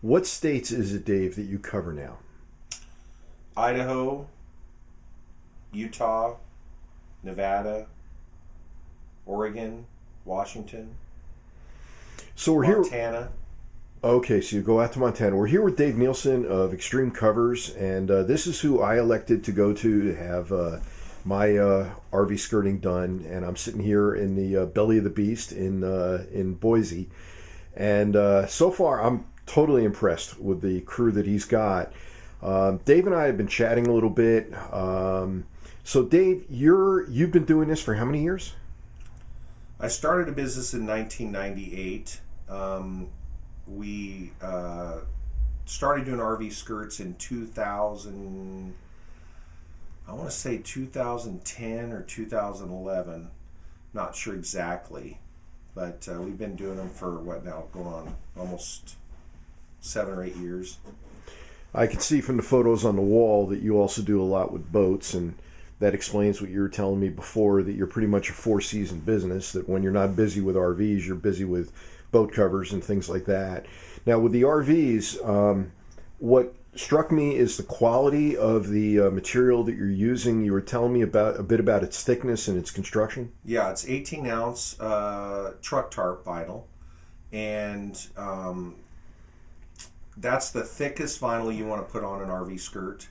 What states is it, Dave, that you cover now? Idaho, Utah, Nevada, Oregon, Washington, So we're here. Montana. Okay, so you go out to Montana. We're here with Dave Nielsen of Extreme Covers, and this is who I elected to go to have my RV skirting done. And I'm sitting here in the belly of the beast in Boise, and so far I'm totally impressed with the crew that he's got. Dave and I have been chatting a little bit. So Dave, you've been doing this for how many years? I started a business in 1998. We started doing RV skirts in 2000, I want to say 2010 or 2011. Not sure exactly, but we've been doing them for what now, going on almost 7 or 8 years. I can see from the photos on the wall that you also do a lot with boats, and that explains what you were telling me before, that you're pretty much a four-season business, that when you're not busy with RVs, you're busy with boat covers and things like that. Now, with the RVs, what struck me is the quality of the material that you're using. You were telling me about a bit about its thickness and its construction. Yeah, it's 18-ounce truck tarp vinyl, and that's the thickest vinyl you want to put on an RV skirt.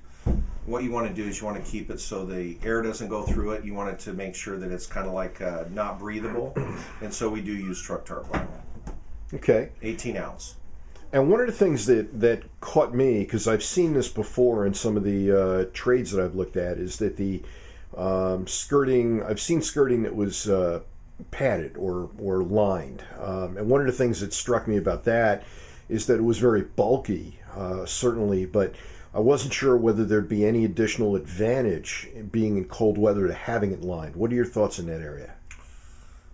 What you want to do is you want to keep it so the air doesn't go through it. You want it to make sure that it's kind of like not breathable, and so we do use truck tarp vinyl. Okay. 18-ounce. And one of the things that caught me, because I've seen this before in some of the trades that I've looked at, is that the skirting, I've seen skirting that was padded or lined. And one of the things that struck me about that is that it was very bulky, certainly, but I wasn't sure whether there'd be any additional advantage in being in cold weather to having it lined. What are your thoughts in that area?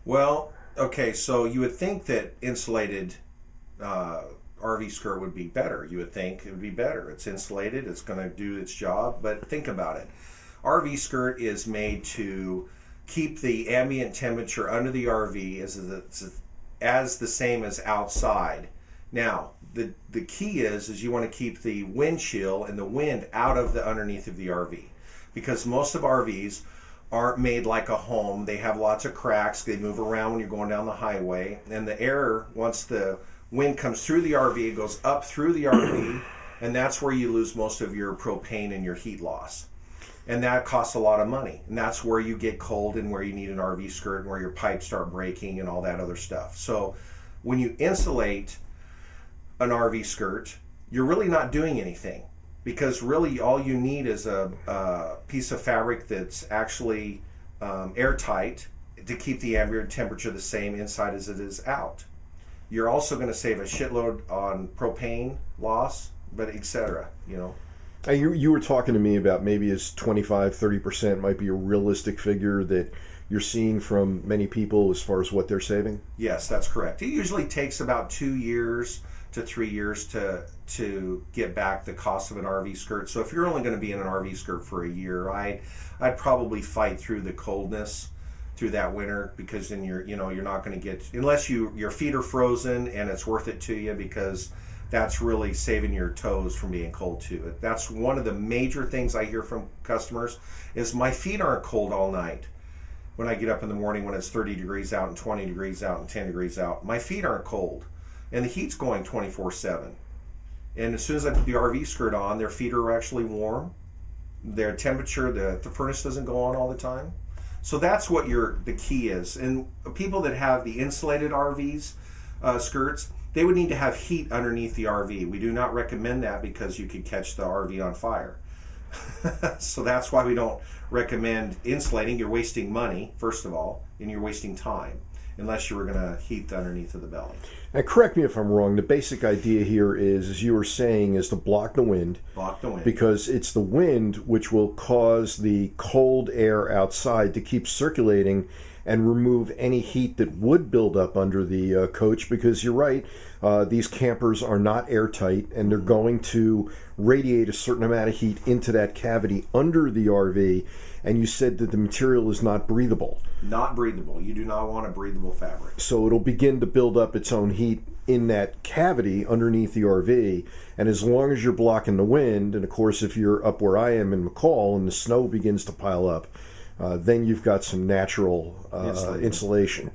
Well, okay, so you would think that insulated RV skirt would be better. You would think it would be better. It's insulated, it's going to do its job, but think about it. RV skirt is made to keep the ambient temperature under the RV as the same as outside. Now, the key is you want to keep the wind chill and the wind out of the underneath of the RV, because most of RVs aren't made like a home. They have lots of cracks. They move around when you're going down the highway, and the air, once the wind comes through the RV, it goes up through the RV, and that's where you lose most of your propane and your heat loss. And that costs a lot of money, and that's where you get cold and where you need an RV skirt and where your pipes start breaking and all that other stuff. So when you insulate an RV skirt, you're really not doing anything, because really all you need is a piece of fabric that's actually airtight to keep the ambient temperature the same inside as it is out. You're also going to save a shitload on propane loss, but etc. You were talking to me about maybe as 25-30% might be a realistic figure that you're seeing from many people as far as what they're saving? Yes, that's correct. It usually takes about 2 years to 3 years to get back the cost of an RV skirt. So if you're only going to be in an RV skirt for a year, I'd probably fight through the coldness through that winter, because then you're not going to get, unless your feet are frozen, and it's worth it to you, because that's really saving your toes from being cold too. That's one of the major things I hear from customers is, my feet aren't cold all night. When I get up in the morning when it's 30 degrees out and 20 degrees out and 10 degrees out, my feet aren't cold. And the heat's going 24/7. And as soon as I put the RV skirt on, their feet are actually warm. Their temperature, the furnace doesn't go on all the time. So that's what the key is. And people that have the insulated RVs, skirts, they would need to have heat underneath the RV. We do not recommend that, because you could catch the RV on fire. So that's why we don't recommend insulating. You're wasting money, first of all, and you're wasting time, unless you were going to heat the underneath of the belly. Now, correct me if I'm wrong, the basic idea here is, as you were saying, is to block the wind. Block the wind. Because it's the wind which will cause the cold air outside to keep circulating and remove any heat that would build up under the coach, because you're right, these campers are not airtight and they're going to radiate a certain amount of heat into that cavity under the RV. And you said that the material is not breathable. Not breathable. You do not want a breathable fabric. So it'll begin to build up its own heat in that cavity underneath the RV. And as long as you're blocking the wind, and of course if you're up where I am in McCall and the snow begins to pile up, then you've got some natural insulation.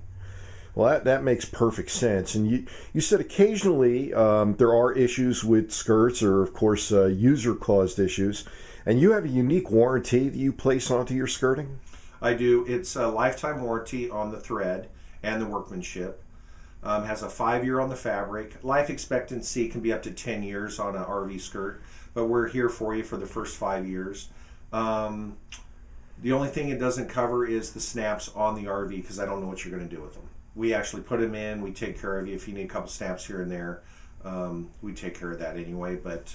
Well, that makes perfect sense. And you said occasionally there are issues with skirts, or of course user-caused issues. And you have a unique warranty that you place onto your skirting? I do. It's a lifetime warranty on the thread and the workmanship. Has a 5-year on the fabric. Life expectancy can be up to 10 years on an RV skirt, but we're here for you for the first 5 years. The only thing it doesn't cover is the snaps on the RV, because I don't know what you're going to do with them. We actually put them in. We take care of you. If you need a couple snaps here and there, we take care of that anyway, but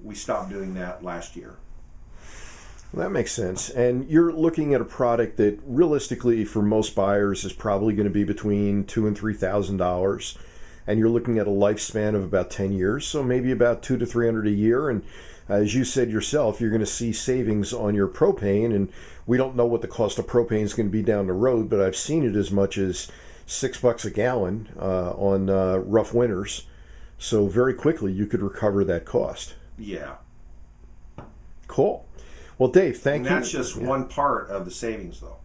we stopped doing that last year. Well, that makes sense. And you're looking at a product that realistically for most buyers is probably going to be between $2,000 and $3,000. And you're looking at a lifespan of about 10 years, so maybe about $200 to $300 a year. And as you said yourself, you're going to see savings on your propane. And we don't know what the cost of propane is going to be down the road, but I've seen it as much as $6 a gallon on rough winters. So very quickly you could recover that cost. Yeah. Cool. Well, Dave, thank you. And that's just one part of the savings, though.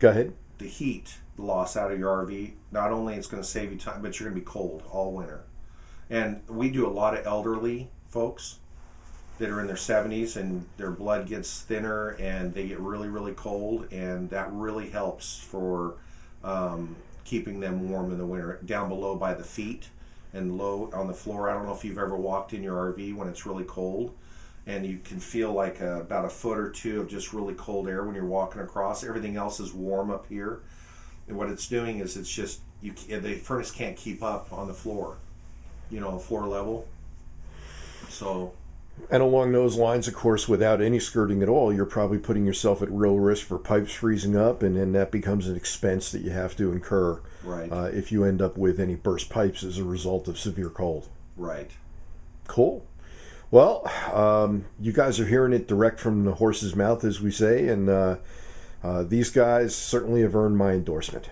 Go ahead. The heat loss out of your RV, not only it's going to save you time, but you're going to be cold all winter. And we do a lot of elderly folks that are in their 70s and their blood gets thinner and they get really, really cold, and that really helps for keeping them warm in the winter. Down below by the feet and low on the floor. I don't know if you've ever walked in your RV when it's really cold, and you can feel like about a foot or two of just really cold air when you're walking across. Everything else is warm up here. And what it's doing is it's just, the furnace can't keep up on the floor, floor level. So. And along those lines, of course, without any skirting at all, you're probably putting yourself at real risk for pipes freezing up, and then that becomes an expense that you have to incur if you end up with any burst pipes as a result of severe cold. Right. Cool. Well, you guys are hearing it direct from the horse's mouth, as we say, and these guys certainly have earned my endorsement.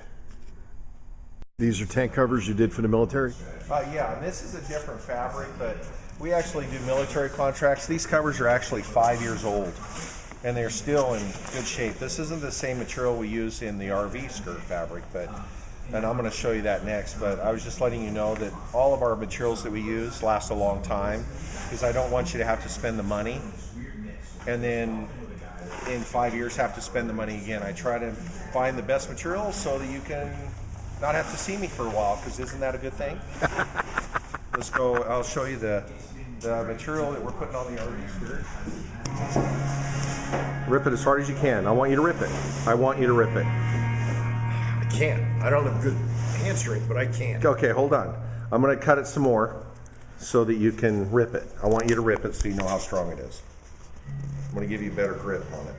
These are tank covers you did for the military? Yeah, and this is a different fabric, but we actually do military contracts. These covers are actually 5 years old, and they're still in good shape. This isn't the same material we use in the RV skirt fabric, and I'm going to show you that next, but I was just letting you know that all of our materials that we use last a long time, because I don't want you to have to spend the money and then in 5 years have to spend the money again. I try to find the best material so that you can not have to see me for a while, because isn't that a good thing? Let's go. I'll show you the material that we're putting on the RV skirt. Rip it as hard as you can. I want you to rip it. I want you to rip it. I can't. I don't have good hand strength, but I can. Okay, hold on. I'm going to cut it some more so that you can rip it. I want you to rip it so you know how strong it is. I'm going to give you a better grip on it.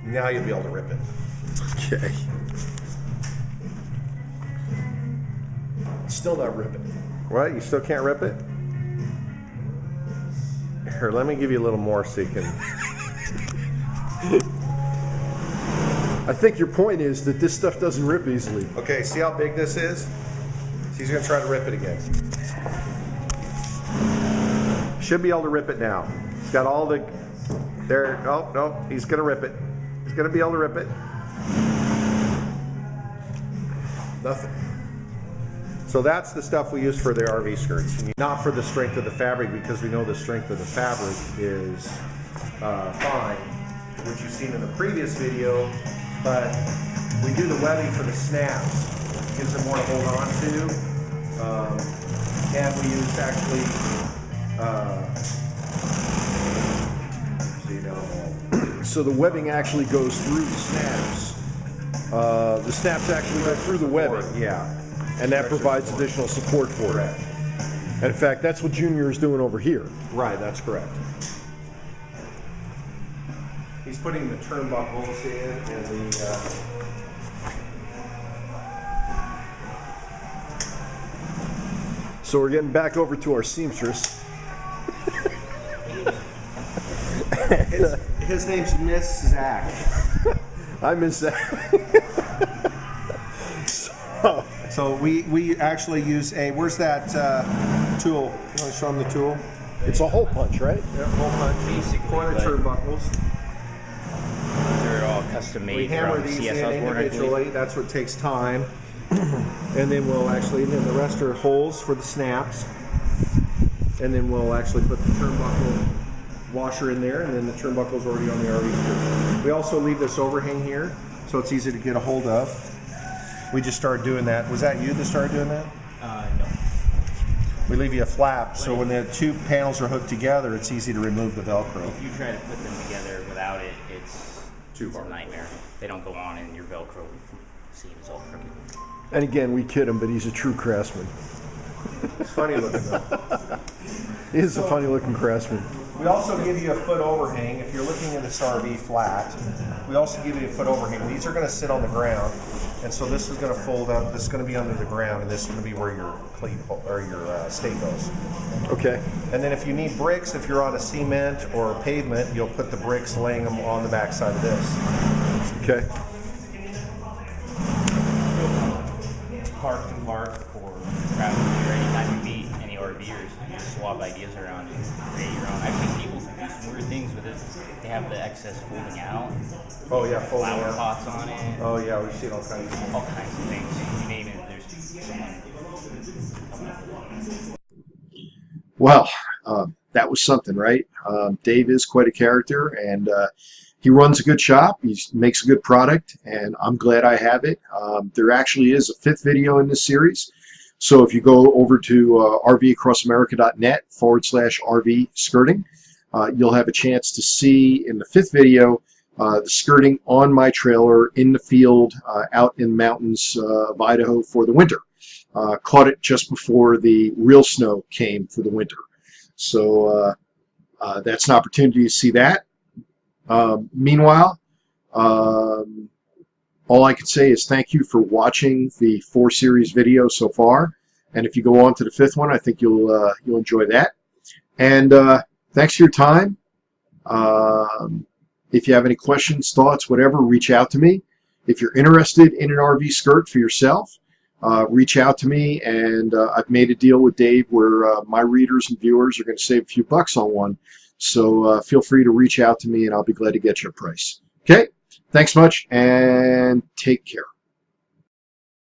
Now you'll be able to rip it. Okay. Still not ripping. What? You still can't rip it? Here, let me give you a little more so you can... I think your point is that this stuff doesn't rip easily. Okay, see how big this is? So he's going to try to rip it again. Should be able to rip it now. He's got all the... There, oh, no, he's going to rip it. He's going to be able to rip it. Nothing. So that's the stuff we use for the RV skirts. Not for the strength of the fabric, because we know the strength of the fabric is fine, which you've seen in the previous video, but we do the webbing for the snaps. It gives them more to hold on to. And we use actually, so the webbing actually goes through the snaps. The snaps actually go through the webbing. Yeah. And that provides additional support for it. And in fact, that's what Junior is doing over here. Right, that's correct. He's putting the turnbuckles in and the. So we're getting back over to our seamstress. His name's Miss Zach. I miss that. So we actually use a. Where's that tool? You want to show him the tool? It's a hole punch, right? Yeah, hole punch. Basically, For the but turnbuckles. they're all custom We made hammer from these CS in Osborne, I believe. individually. That's what takes time. And then the rest are holes for the snaps. And then we'll actually put the turnbuckle washer in there, and then the turnbuckle's already on the RV skirt. We also leave this overhang here, so it's easy to get a hold of. We just started doing that. Was that you that started doing that? No. We leave you a flap, so when the two panels are hooked together, it's easy to remove the Velcro. If you try to put them together without it, it's a nightmare. They don't go on, and your Velcro seams all crooked. And again, we kid him, but he's a true craftsman. It's funny looking though. He is a funny looking craftsman. We also give you a foot overhang. If you're looking at this RV flat, we also give you a foot overhang. These are going to sit on the ground, and so this is going to fold up. This is going to be under the ground, and this is going to be where your cleat or your stake goes. Okay. And then if you need bricks, if you're on a cement or a pavement, you'll put the bricks laying them on the back side of this. Okay. Park to park or travel or anytime you meet any RVers, you just swap ideas around and create your own. I've seen people do some weird things with it. They have the excess folding out, Oh yeah, folding flower out. pots on it, Oh yeah, we've seen all kinds of. all kinds of things. You name it, there's someone coming up with it. Well, that was something, right? Dave is quite a character, and he runs a good shop. He makes a good product, and I'm glad I have it. There actually is a 5th video in this series. So if you go over to rvacrossamerica.net/RV skirting, you'll have a chance to see in the 5th video the skirting on my trailer in the field out in the mountains of Idaho for the winter. Caught it just before the real snow came for the winter. So that's an opportunity to see that. Meanwhile, all I can say is thank you for watching the 4 series video so far. And if you go on to the 5th one, I think you'll enjoy that. And thanks for your time. If you have any questions, thoughts, whatever, reach out to me. If you're interested in an RV skirt for yourself, reach out to me, and I've made a deal with Dave where my readers and viewers are going to save a few bucks on one. So feel free to reach out to me, and I'll be glad to get you a price. Okay? Thanks much, and take care.